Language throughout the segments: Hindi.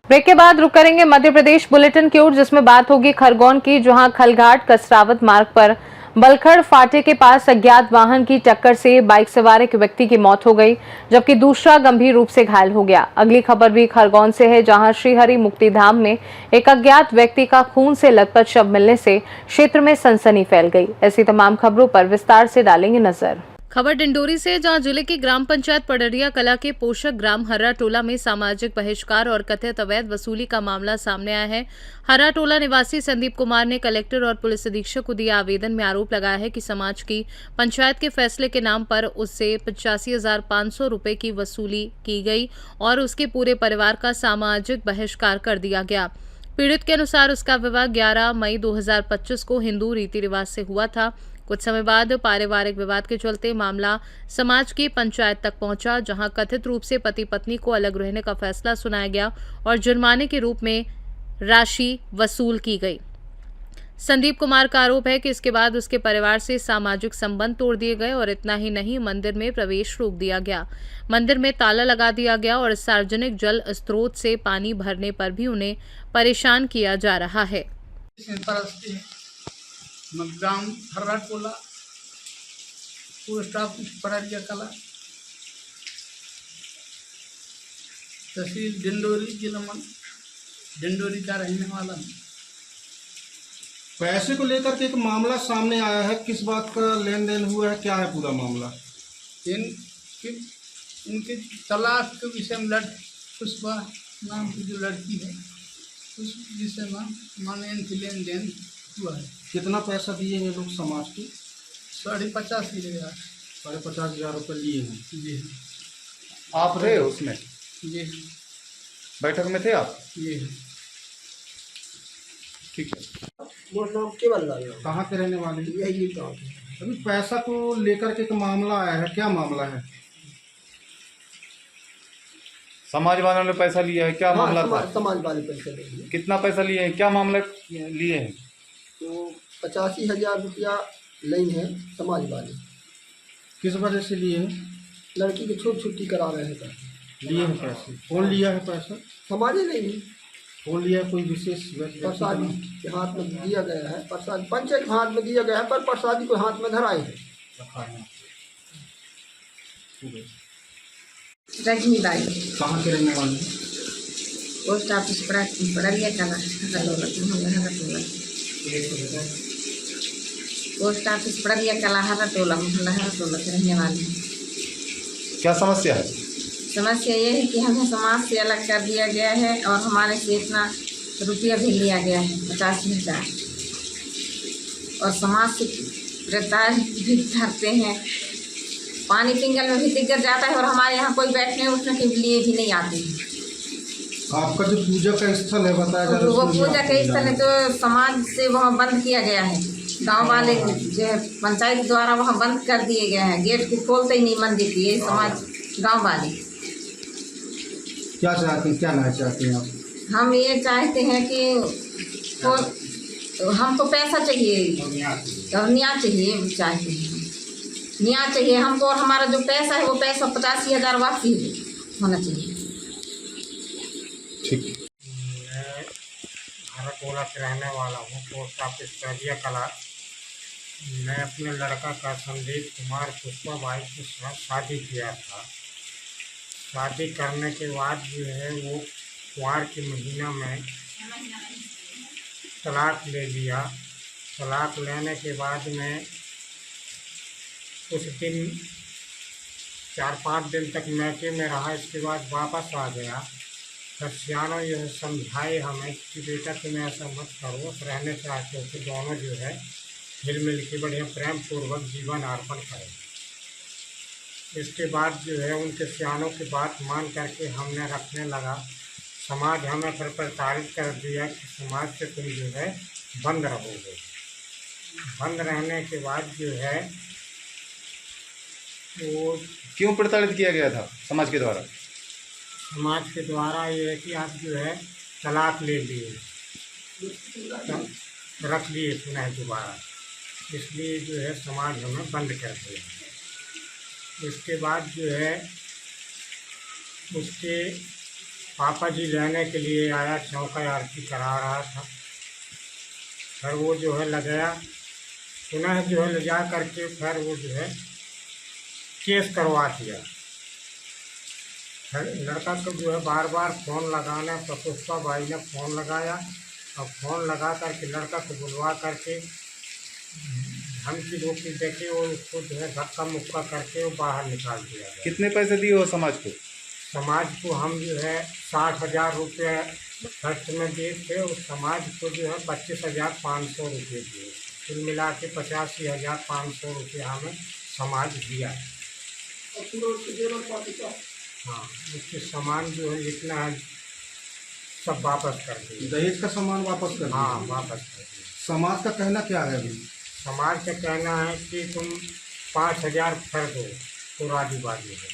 ब्रेक के बाद रुक करेंगे मध्य प्रदेश बुलेटिन की ओर, जिसमें बात होगी खरगोन की, जहां खलघाट कसरावत मार्ग पर बलखड़ फाटे के पास अज्ञात वाहन की टक्कर से बाइक सवार एक व्यक्ति की मौत हो गई, जबकि दूसरा गंभीर रूप से घायल हो गया। अगली खबर भी खरगोन से है, जहां श्रीहरि मुक्तिधाम में एक अज्ञात व्यक्ति का खून से लथपथ शव मिलने से क्षेत्र में सनसनी फैल गई। ऐसी तमाम खबरों पर विस्तार से डालेंगे नजर। खबर डिंडोरी से, जहां जिले की ग्राम पंचायत पडरिया कला के पोषक ग्राम हर्रा टोला में सामाजिक बहिष्कार और कथित अवैध वसूली का मामला सामने आया है। हर्रा टोला निवासी संदीप कुमार ने कलेक्टर और पुलिस अधीक्षक को दिए आवेदन में आरोप लगाया है कि समाज की पंचायत के फैसले के नाम पर उससे 85,500 रुपए की वसूली की गई और उसके पूरे परिवार का सामाजिक बहिष्कार कर दिया गया। पीड़ित के अनुसार उसका विवाह 11 मई 2025 को हिंदू रीति रिवाज से हुआ था। कुछ समय बाद पारिवारिक विवाद के चलते मामला समाज की पंचायत तक पहुंचा, जहां कथित रूप से पति पत्नी को अलग रहने का फैसला सुनाया गया और जुर्माने के रूप में राशि वसूल की गई। संदीप कुमार का आरोप है कि इसके बाद उसके परिवार से सामाजिक संबंध तोड़ दिए गए और इतना ही नहीं, मंदिर में प्रवेश रोक दिया गया, मंदिर में ताला लगा दिया गया और सार्वजनिक जल स्रोत से पानी भरने पर भी उन्हें परेशान किया जा रहा है। ग्राम हर्रा टोला, पोस्ट ऑफिस पडरिया कला, तहसील डिंडोरी, जिला डिंडोरी का रहने वाला हूँ। पैसे को लेकर के एक मामला सामने आया है, किस बात का लेन देन हुआ है, क्या है पूरा मामला? इनके तलाक के विषय में पुष्पा नाम की जो लड़की है, उस विषय में माने इनकी लेन देन हुआ है। कितना पैसा दिए हैं लोग समाज के? 50,500 50,000 रुपये लिए हैं। जी आप रहे हो उसमें? जी बैठक में थे आप? जी ठीक है। कहाँ के रहने वाले हैं? यही गाँव है। अभी पैसा को लेकर के एक मामला आया है, क्या मामला है? समाज वालों ने पैसा लिया है, क्या मामला था? समाज वाले पैसे लेंगे कितना पैसा लिए हैं, क्या मामला लिए हैं? तो 85,000 रुपया लेंगे हैं समाज वाले। किस वजह से लिए हैं? लड़की की छुट्टी करा रहे हैं लिए हैं पैसे? कौन लिया है पैसा? समाज ही लेंगे। कौन लिया है? कोई विशेष व्यक्ति? प्रसादी के हाथ में दिया गया है, प्रसाद पंचायत के हाथ में दिया गया है, पर प्रसादी को हाथ में धराए हैं। रजनी बाई। कहाँ के रहने वाले हैं? पोस्ट ऑफिस पडरिया कला, पोस्ट ऑफिस पडरिया कला, हर्रा टोला, मोहल्ला हर्रा टोला के रहने वाले हैं। क्या समस्या है? समस्या ये है कि हमें समाज से अलग कर दिया गया है और हमारे से इतना रुपया भी लिया गया है 85,000, और समाज से गिरफ्तार भी धरते हैं। पानी पिंगल में भी दिक्कत जाता है और हमारे यहाँ कोई बैठने उठने के लिए भी नहीं आते हैं। आपका जो पूजा का स्थल है बताया जा रहा है, वो पूजा का स्थल है तो समाज से वहाँ बंद किया गया है। गांव वाले जो है पंचायत द्वारा वहाँ बंद कर दिए गए हैं, गेट को खोलते ही नहीं मंदिर की, ये समाज गांव वाले। क्या चाहते हैं, क्या नहीं चाहते हैं आप? हम ये चाहते हैं कि हमको पैसा चाहिए और न्याय चाहिए, चाहते हैं न्याय चाहिए हमको, और हमारा जो पैसा है वो पैसा 85,000 वापसी होना चाहिए। ठीक। मैं हर्रा टोला से रहने वाला हूँ, पोस्ट ऑफिस पडरिया कला। मैं अपने लड़का का संदीप कुमार पुष्पा बाई के साथ शादी किया था। शादी करने के बाद जो है वो कुंवार के महीना में तलाक ले लिया। तलाक लेने के बाद में कुछ दिन 4-5 दिन तक मैके में रहा, इसके बाद वापस आ गया। सियानों यह समझाए हमें कि बेटा तुम्हें ऐसा मत करो, रहने चाहते हो तो दोनों जो है मिल मिल के बढ़िया प्रेम पूर्वक जीवन अर्पण करें। इसके बाद जो है उनके सियानों की बात मान करके हमने रखने लगा। समाज हमें फिर प्रताड़ित कर दिया कि समाज से तुम जो है बंद रहोगे। बंद रहने के बाद जो है वो क्यों प्रताड़ित किया गया था समाज के द्वारा? समाज के द्वारा ये है कि आप जो है तलाक ले लिए, रख लिए पुनः दोबारा, इसलिए जो है समाज हमें बंद कर दिया। इसके बाद जो है उसके पापा जी लेने के लिए आया, चौका आरती करा रहा था। फिर वो जो है ले गया, पुनः जो है ले जा करके फिर वो जो है केस करवा दिया। फिर लड़का को जो है बार बार फ़ोन लगाने पर पुष्पा भाई ने फ़ोन लगाया और फ़ोन लगा करके लड़का को बुलवा करके धमकी धोकी देके और उसको जो है धक्का मुक्का करके वो बाहर निकाल दिया गया। कितने पैसे दिए हो समाज को? समाज को हम जो है 60,000 रुपये खर्च में दिए थे और समाज को जो है 25,500 रुपये दिए। कुल मिला के 85,500 रुपये हमें समाज दिया। हाँ, उसके सामान जो है जितना है सब वापस कर दिए। दहेज का सामान वापस कर दिया? हाँ, वापस कर दिए। समाज का कहना क्या है अभी? समाज का कहना है कि तुम 5,000 कर दो तो राजी बाजी है।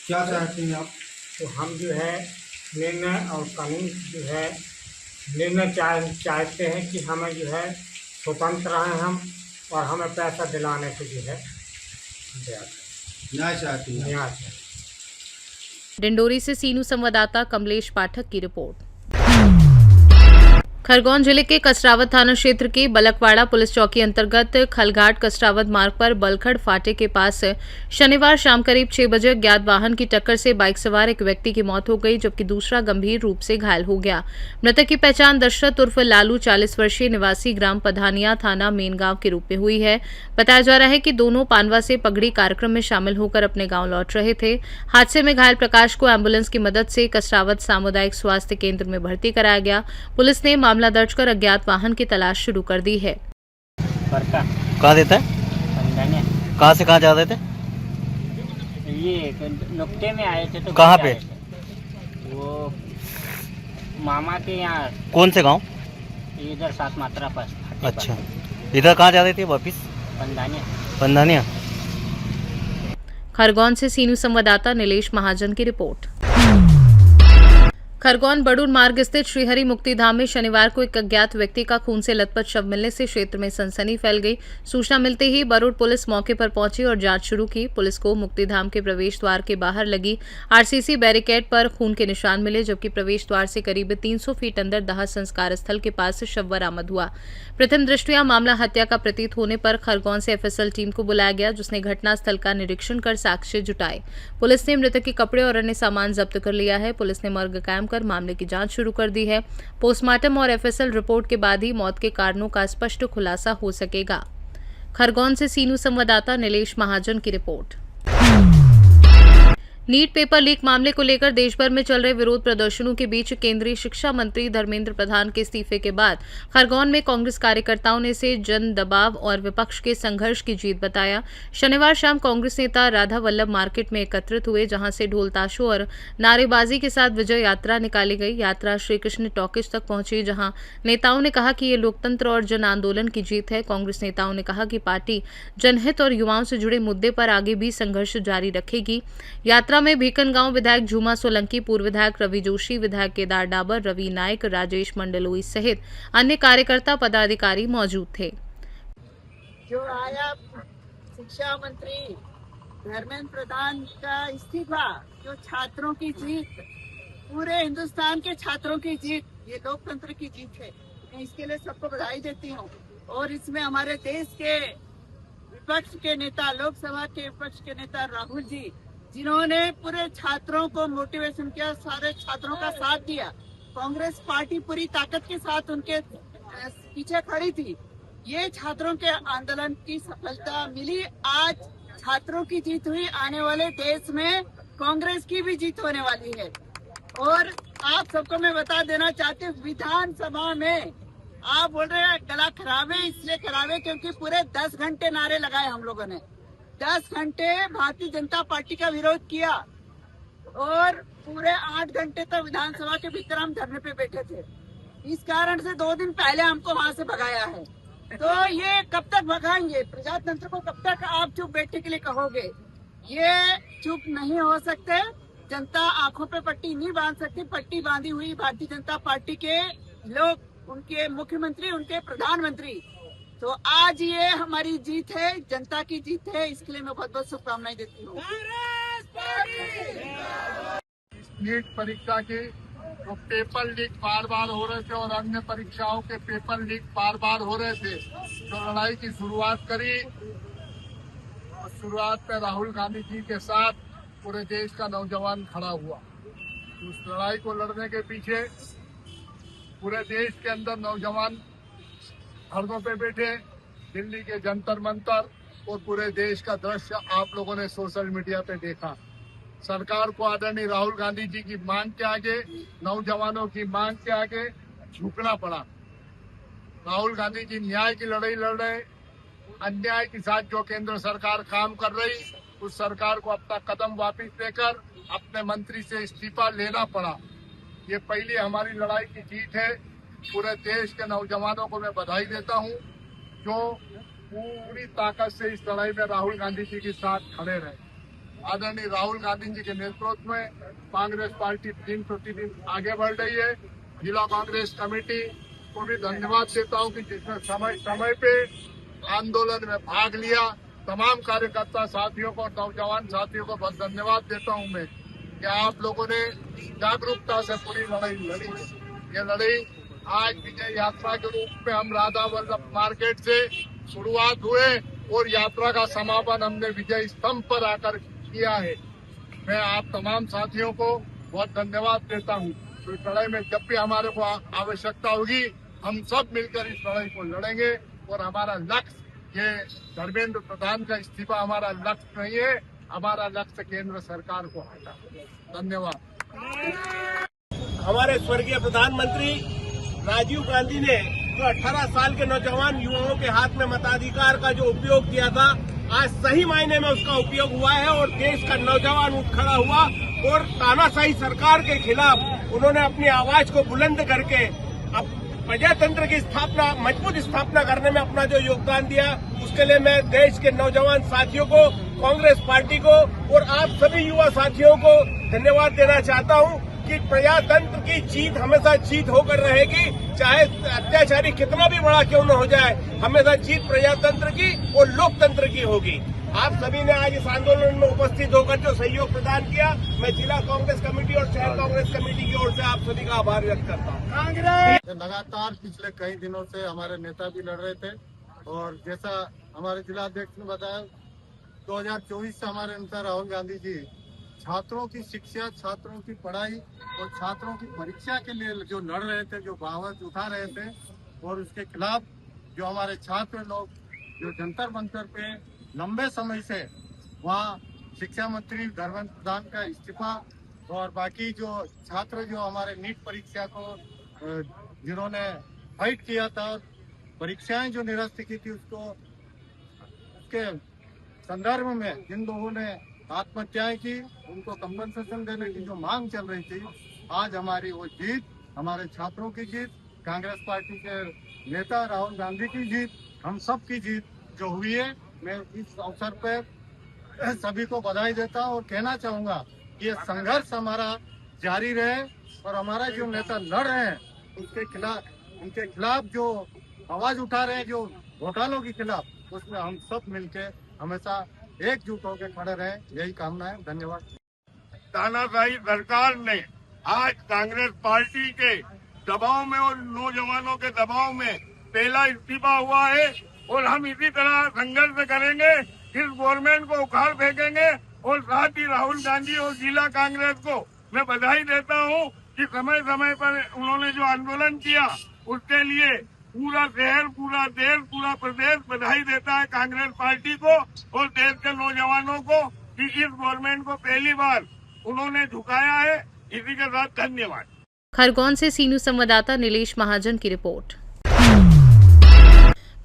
क्या चाहते हैं आप? तो हम जो है निर्णय और कानून जो है निर्णय चाहते हैं कि हमें जो है स्वतंत्र रहें हम, और हमें पैसा दिलाने को जो है न्याय चाहते हैं? न्याय चाहिए। डिंडोरी से सीनू संवाददाता कमलेश पाठक की रिपोर्ट। खरगोन जिले के कसरावत थाना क्षेत्र के बलकवाड़ा पुलिस चौकी अंतर्गत खलघाट कसरावत मार्ग पर बलखड़ फाटे के पास शनिवार शाम करीब 6 बजे अज्ञात वाहन की टक्कर से बाइक सवार एक व्यक्ति की मौत हो गई, जबकि दूसरा गंभीर रूप से घायल हो गया। मृतक की पहचान दशरथ उर्फ लालू 40 वर्षीय निवासी ग्राम पधानिया थाना मेनगांव के रूप में हुई है। बताया जा रहा है कि दोनों पानवा से पगड़ी कार्यक्रम में शामिल होकर अपने गाँव लौट रहे थे। हादसे में घायल प्रकाश को एम्बुलेंस की मदद से कसरावत सामुदायिक स्वास्थ्य केंद्र में भर्ती कराया गया। पुलिस ने मामला दर्ज कर अज्ञात वाहन की तलाश शुरू कर दी है। कहाँ देता है? कहाँ से कहाँ जाते थे? ये नुक्ते में आए थे तो कहाँ पे? वो मामा के यहाँ। कौन से गांव? इधर 7 मात्रा पास। अच्छा, इधर कहाँ जाते थे वापिस? पंधानिया। खरगोन से सीनू संवाददाता नीलेश महाजन की रिपोर्ट। खरगोन बड़ूर मार्ग स्थित श्रीहरि मुक्ति धाम में शनिवार को एक अज्ञात व्यक्ति का खून से लथपथ शव मिलने से क्षेत्र में सनसनी फैल गई। सूचना मिलते ही बड़ूर पुलिस मौके पर पहुंची और जांच शुरू की। पुलिस को मुक्ति धाम के प्रवेश द्वार के बाहर लगी आरसीसी बैरिकेड पर खून के निशान मिले, जबकि प्रवेश द्वार से करीब 300 फीट अंदर दाह संस्कार स्थल के पास शव बरामद हुआ। प्रथम दृष्टया मामला हत्या का प्रतीत होने पर खरगोन से एफएसएल टीम को बुलाया गया, जिसने घटनास्थल का निरीक्षण कर साक्ष्य जुटाए। पुलिस ने मृतक के कपड़े और अन्य सामान जब्त कर लिया है। पुलिस ने मर्ग कायम कर मामले की जांच शुरू कर दी है। पोस्टमार्टम और एफएसएल रिपोर्ट के बाद ही मौत के कारणों का स्पष्ट खुलासा हो सकेगा। खरगोन से सीनू संवाददाता नीलेश महाजन की रिपोर्ट। नीट पेपर लीक मामले को लेकर देश भर में चल रहे विरोध प्रदर्शनों के बीच केंद्रीय शिक्षा मंत्री धर्मेंद्र प्रधान के इस्तीफे के बाद खरगोन में कांग्रेस कार्यकर्ताओं ने इसे जन दबाव और विपक्ष के संघर्ष की जीत बताया। शनिवार शाम कांग्रेस नेता राधा वल्लभ मार्केट में एकत्रित हुए, जहां से ढोल ताशों और नारेबाजी के साथ विजय यात्रा निकाली गई। यात्रा श्रीकृष्ण टॉकीज तक पहुंची, जहां नेताओं ने कहा कि ये लोकतंत्र और जन आंदोलन की जीत है। कांग्रेस नेताओं ने कहा कि पार्टी जनहित और युवाओं से जुड़े मुद्दे पर आगे भी संघर्ष जारी रखेगी। यात्रा में भीकनगांव विधायक झूमा सोलंकी, पूर्व विधायक रवि जोशी, विधायक केदार डाबर, रवि नायक, राजेश मंडलोई सहित अन्य कार्यकर्ता पदाधिकारी मौजूद थे। जो आया शिक्षा मंत्री धर्मेंद्र प्रधान का इस्तीफा, जो छात्रों की जीत, पूरे हिंदुस्तान के छात्रों की जीत, ये लोकतंत्र की जीत है। मैं इसके लिए सबको बधाई देती हूँ। और इसमें हमारे देश के विपक्ष के नेता, लोकसभा के विपक्ष के नेता राहुल जी, जिन्होंने पूरे छात्रों को मोटिवेशन किया, सारे छात्रों का साथ दिया। कांग्रेस पार्टी पूरी ताकत के साथ उनके पीछे खड़ी थी। ये छात्रों के आंदोलन की सफलता मिली। आज छात्रों की जीत हुई। आने वाले देश में कांग्रेस की भी जीत होने वाली है। और आप सबको मैं बता देना चाहती हूँ, विधानसभा में आप बोल रहे हैं गला खराब है, इसलिए खराब है क्योंकि पूरे 10 घंटे नारे लगाए हम लोगों ने। 10 घंटे भारतीय जनता पार्टी का विरोध किया और पूरे 8 घंटे तक विधानसभा के भीतर हम धरने पे बैठे थे। इस कारण से 2 दिन पहले हमको वहाँ से भगाया है। तो ये कब तक भगाएंगे? प्रजातंत्र को कब तक आप चुप बैठने के लिए कहोगे? ये चुप नहीं हो सकते। जनता आंखों पे पट्टी नहीं बांध सकती। पट्टी बांधी हुई भारतीय जनता पार्टी के लोग, उनके मुख्यमंत्री, उनके प्रधानमंत्री। तो आज ये हमारी जीत है, जनता की जीत है। इसके लिए मैं बहुत बहुत शुभकामनाएं देती हूँ। नीट परीक्षा की तो पेपर लीक बार बार हो रहे थे और अन्य परीक्षाओं के पेपर लीक बार बार हो रहे थे, तो लड़ाई की शुरुआत करी। और शुरुआत में राहुल गांधी जी के साथ पूरे देश का नौजवान खड़ा हुआ। उस लड़ाई को लड़ने के पीछे पूरे देश के अंदर नौजवान धरनों पे बैठे, दिल्ली के जंतर मंतर और पूरे देश का दृश्य आप लोगों ने सोशल मीडिया पे देखा। सरकार को आदरणीय राहुल गांधी जी की मांग के आगे, नौजवानों की मांग के आगे झुकना पड़ा। राहुल गांधी जी न्याय की लड़ाई लड़ रहे, अन्याय के साथ जो केंद्र सरकार काम कर रही, उस सरकार को अपना कदम वापस लेकर अपने मंत्री से इस्तीफा लेना पड़ा। ये पहली हमारी लड़ाई की जीत है। पूरे देश के नौजवानों को मैं बधाई देता हूँ जो पूरी ताकत से इस लड़ाई में राहुल गांधी जी के साथ खड़े रहे। आदरणीय राहुल गांधी जी के नेतृत्व में कांग्रेस पार्टी दिन प्रतिदिन आगे बढ़ रही है। जिला कांग्रेस कमेटी को भी धन्यवाद देता हूं कि जिसने समय पे आंदोलन में भाग लिया। तमाम कार्यकर्ता साथियों को और नौजवान साथियों को बहुत धन्यवाद देता हूं मैं कि आप लोगों ने जागरूकता से पूरी लड़ाई लड़ी। ये लड़ाई आज विजय यात्रा के रूप में हम राधा वल्लभ मार्केट से शुरुआत हुए और यात्रा का समापन हमने विजय स्तंभ पर आकर किया है। मैं आप तमाम साथियों को बहुत धन्यवाद देता हूं। तो इस लड़ाई में जब भी हमारे को आवश्यकता होगी, हम सब मिलकर इस लड़ाई को लड़ेंगे और हमारा लक्ष्य ये धर्मेंद्र प्रधान का इस्तीफा हमारा लक्ष्य नहीं है, हमारा लक्ष्य केंद्र सरकार को हटाना। धन्यवाद। हमारे स्वर्गीय प्रधानमंत्री राजीव गांधी ने जो 18 साल के नौजवान युवाओं के हाथ में मताधिकार का जो उपयोग किया था, आज सही मायने में उसका उपयोग हुआ है और देश का नौजवान उठ खड़ा हुआ और तानाशाही सरकार के खिलाफ उन्होंने अपनी आवाज को बुलंद करके अब प्रजातंत्र की स्थापना, मजबूत स्थापना करने में अपना जो योगदान दिया, उसके लिए मैं देश के नौजवान साथियों को, कांग्रेस पार्टी को और आप सभी युवा साथियों को धन्यवाद देना चाहता हूं कि प्रजातंत्र की जीत हमेशा जीत होकर रहेगी, चाहे अत्याचारी कितना भी बड़ा क्यों न हो जाए, हमेशा जीत प्रजातंत्र की और लोकतंत्र की होगी। आप सभी ने आज इस आंदोलन में उपस्थित होकर जो सहयोग प्रदान किया, मैं जिला कांग्रेस कमेटी और शहर कांग्रेस कमेटी की ओर से आप सभी का आभार व्यक्त करता हूँ। लगातार पिछले कई दिनों से हमारे नेता भी लड़ रहे थे और जैसा हमारे जिला अध्यक्ष ने बताया, 2024 से हमारे नेता राहुल गांधी जी छात्रों की शिक्षा, छात्रों की पढ़ाई और छात्रों की परीक्षा के लिए जो लड़ रहे थे, जो आवाज उठा रहे थे और उसके खिलाफ जो हमारे छात्र लोग जो जंतर मंतर पे लंबे समय से वहाँ शिक्षा मंत्री धर्मेंद्र प्रधान का इस्तीफा और बाकी जो छात्र जो हमारे नीट परीक्षा को जिन्होंने फाइट किया था, परीक्षाएं जो निरस्त की थी, उसके संदर्भ में जिन लोगों ने आत्महत्याएं की, उनको कंपनसेशन देने की जो मांग चल रही थी, आज हमारी वो जीत, हमारे छात्रों की जीत, कांग्रेस पार्टी के नेता राहुल गांधी की जीत, हम सब की जीत जो हुई है, मैं इस अवसर पर सभी को बधाई देता हूं और कहना चाहूंगा कि ये संघर्ष हमारा जारी रहे और हमारा जो नेता लड़ रहे हैं उनके खिलाफ जो आवाज उठा रहे हैं, जो घोटालों के खिलाफ, उसमें हम सब मिलके हमेशा एकजुट होकर खड़े रहे, यही कामना है। धन्यवाद। तानाशाही सरकार ने आज कांग्रेस पार्टी के दबाव में और नौजवानों के दबाव में पहला इस्तीफा हुआ है और हम इसी तरह संघर्ष करेंगे, इस गवर्नमेंट को उखाड़ फेंकेंगे और साथ ही राहुल गांधी और जिला कांग्रेस को मैं बधाई देता हूं कि समय समय पर उन्होंने जो आंदोलन किया उसके लिए पूरा शहर, पूरा देश, पूरा प्रदेश बधाई देता है कांग्रेस पार्टी को और देश के नौजवानों को कि इस गवर्नमेंट को पहली बार उन्होंने झुकाया है। इसी के साथ धन्यवाद। खरगोन से सीनू संवाददाता नीलेश महाजन की रिपोर्ट।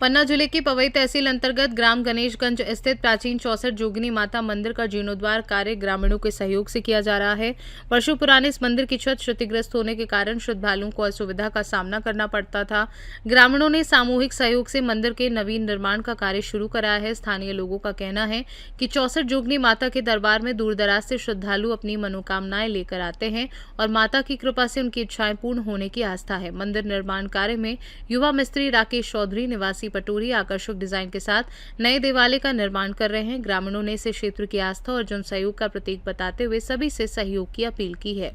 पन्ना जिले की पवई तहसील अंतर्गत ग्राम गणेशगंज स्थित प्राचीन 64 जोगिनी माता मंदिर का जीर्णोद्वार कार्य ग्रामीणों के सहयोग से किया जा रहा है। वर्षों पुराने इस मंदिर की छत क्षतिग्रस्त होने के कारण श्रद्धालुओं को असुविधा का सामना करना पड़ता था। ग्रामीणों ने सामूहिक सहयोग से मंदिर के नवीन निर्माण का कार्य शुरू कराया है। स्थानीय लोगों का कहना है कि 64 जोगिनी माता के दरबार में दूर दराज से श्रद्धालु अपनी मनोकामनाएं लेकर आते हैं और माता की कृपा से उनकी इच्छाएं पूर्ण होने की आस्था है। मंदिर निर्माण कार्य में युवा मिस्त्री राकेश चौधरी निवासी पटोरी आकर्षक डिजाइन के साथ नए देवालय का निर्माण कर रहे हैं। ग्रामीणों ने इसे क्षेत्र की आस्था और जन सहयोग का प्रतीक बताते हुए सभी से सहयोग की अपील की है।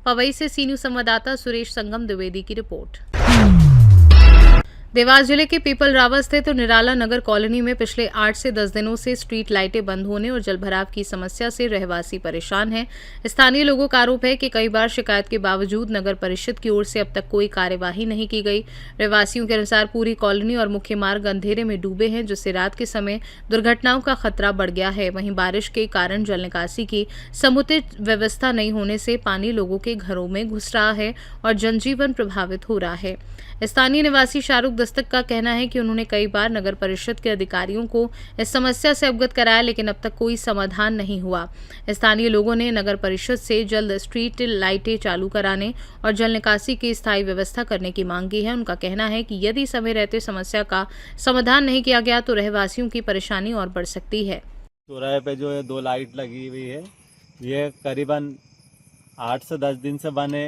पवई से सी न्यूज संवाददाता सुरेश संगम द्विवेदी की रिपोर्ट। देवास जिले के पीपल रावत स्थित निराला नगर कॉलोनी में पिछले 8 से 10 दिनों से स्ट्रीट लाइटें बंद होने और जलभराव की समस्या से रहवासी परेशान हैं। स्थानीय लोगों का आरोप है कि कई बार शिकायत के बावजूद नगर परिषद की ओर से अब तक कोई कार्यवाही नहीं की गई। रहवासियों के अनुसार पूरी कॉलोनी और मुख्य मार्ग अंधेरे में डूबे हैं, जिससे रात के समय दुर्घटनाओं का खतरा बढ़ गया है। वहीं बारिश के कारण जल निकासी की समुचित व्यवस्था नहीं होने से पानी लोगों के घरों में घुस रहा है और जनजीवन प्रभावित हो रहा है। स्थानीय निवासी शाहरुख दस्तक का कहना है कि उन्होंने कई बार नगर परिषद के अधिकारियों को इस समस्या से अवगत कराया, लेकिन अब तक कोई समाधान नहीं हुआ। स्थानीय लोगों ने नगर परिषद से जल्द स्ट्रीट लाइटें चालू कराने और जल निकासी की स्थायी व्यवस्था करने की मांग की है। उनका कहना है कि यदि समय रहते समस्या का समाधान नहीं किया गया तो रहवासियों की परेशानी और बढ़ सकती है। चौराहे पे जो है 2 लाइट लगी हुई है, ये करीबन 8 से 10 दिन से बने।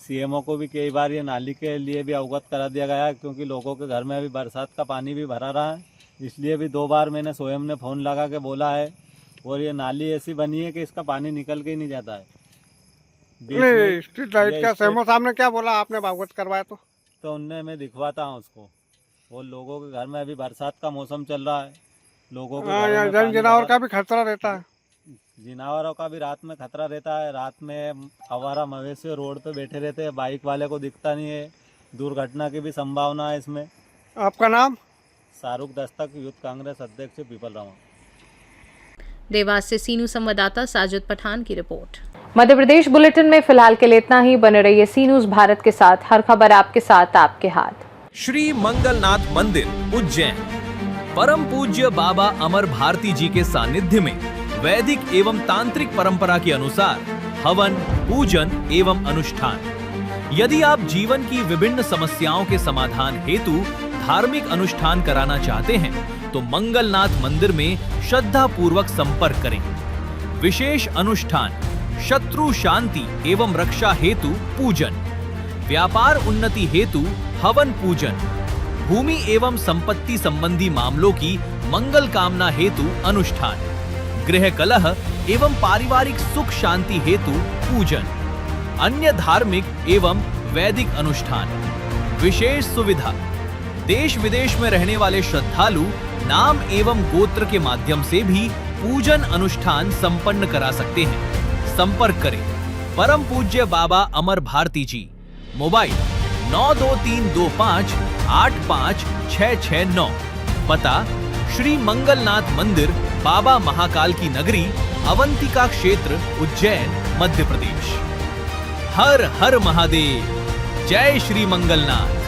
सीएमओ को भी कई बार ये नाली के लिए भी अवगत करा दिया गया है, क्योंकि लोगों के घर में अभी बरसात का पानी भी भरा रहा है। इसलिए भी 2 बार मैंने स्वयं ने फ़ोन लगा के बोला है, और ये नाली ऐसी बनी है कि इसका पानी निकल के ही नहीं जाता है। स्ट्रीट लाइट का सीएमओ साहब ने क्या बोला, आपने अवगत करवाया तो उनने मैं दिखवाता हूँ उसको। वो लोगों के घर में अभी बरसात का मौसम चल रहा है, लोगों के जनजीवन का भी खतरा रहता है। जानवरों का भी रात में खतरा रहता है। रात में आवारा मवेशी रोड पे बैठे रहते हैं, बाइक वाले को दिखता नहीं है। दुर्घटना की भी संभावना है इसमें। आपका नाम? शाहरुख दस्तक, यूथ कांग्रेस अध्यक्ष पीपल रामा। देवास से सी न्यूज संवाददाता साजिद पठान की रिपोर्ट। मध्य प्रदेश बुलेटिन में फिलहाल के लिए इतना ही। बने रहिए सी न्यूज भारत के साथ। हर खबर आपके साथ, आपके हाथ। श्री मंगलनाथ मंदिर, उज्जैन। परम पूज्य बाबा अमर भारती जी के सानिध्य में वैदिक एवं तांत्रिक परंपरा के अनुसार हवन, पूजन एवं अनुष्ठान। यदि आप जीवन की विभिन्न समस्याओं के समाधान हेतु धार्मिक अनुष्ठान कराना चाहते हैं तो मंगलनाथ मंदिर में श्रद्धा पूर्वक संपर्क करें। विशेष अनुष्ठान: शत्रु शांति एवं रक्षा हेतु पूजन, व्यापार उन्नति हेतु हवन पूजन, भूमि एवं संपत्ति संबंधी मामलों की मंगल कामना हेतु अनुष्ठान, गृह कलह एवं पारिवारिक सुख शांति हेतु पूजन, अन्य धार्मिक एवं वैदिक अनुष्ठान। विशेष सुविधा: देश विदेश में रहने वाले श्रद्धालु नाम एवं गोत्र के माध्यम से भी पूजन अनुष्ठान संपन्न करा सकते हैं। संपर्क करें परम पूज्य बाबा अमर भारती जी। मोबाइल 92325 85669। पता: श्री मंगलनाथ मंदिर, बाबा महाकाल की नगरी, अवंतिका क्षेत्र, उज्जैन, मध्य प्रदेश। हर हर महादेव। जय श्री मंगलनाथ।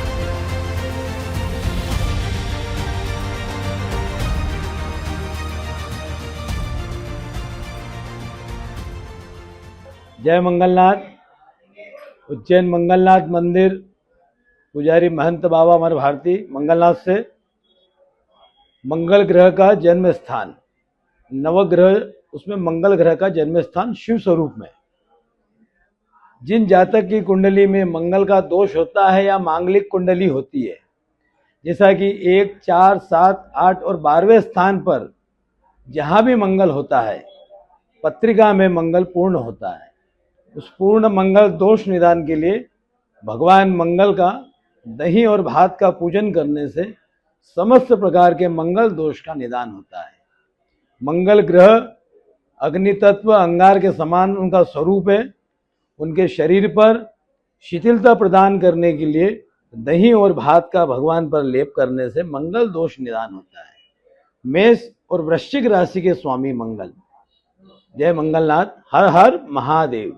जय मंगलनाथ। उज्जैन मंगलनाथ मंदिर, पुजारी महंत बाबा अमर भारती, मंगलनाथ से। मंगल ग्रह का जन्म स्थान, नवग्रह, उसमें मंगल ग्रह का जन्म स्थान शिव स्वरूप में। जिन जातक की कुंडली में मंगल का दोष होता है या मांगलिक कुंडली होती है, जैसा कि 1, 4, 7, 8 और 12वें स्थान पर जहाँ भी मंगल होता है, पत्रिका में मंगल पूर्ण होता है। उस पूर्ण मंगल दोष निदान के लिए भगवान मंगल का दही और भात का पूजन करने से समस्त प्रकार के मंगल दोष का निदान होता है। मंगल ग्रह अग्नि तत्व अंगार के समान उनका स्वरूप है। उनके शरीर पर शिथिलता प्रदान करने के लिए दही और भात का भगवान पर लेप करने से मंगल दोष निदान होता है। मेष और वृश्चिक राशि के स्वामी मंगल। जय मंगलनाथ। हर हर महादेव।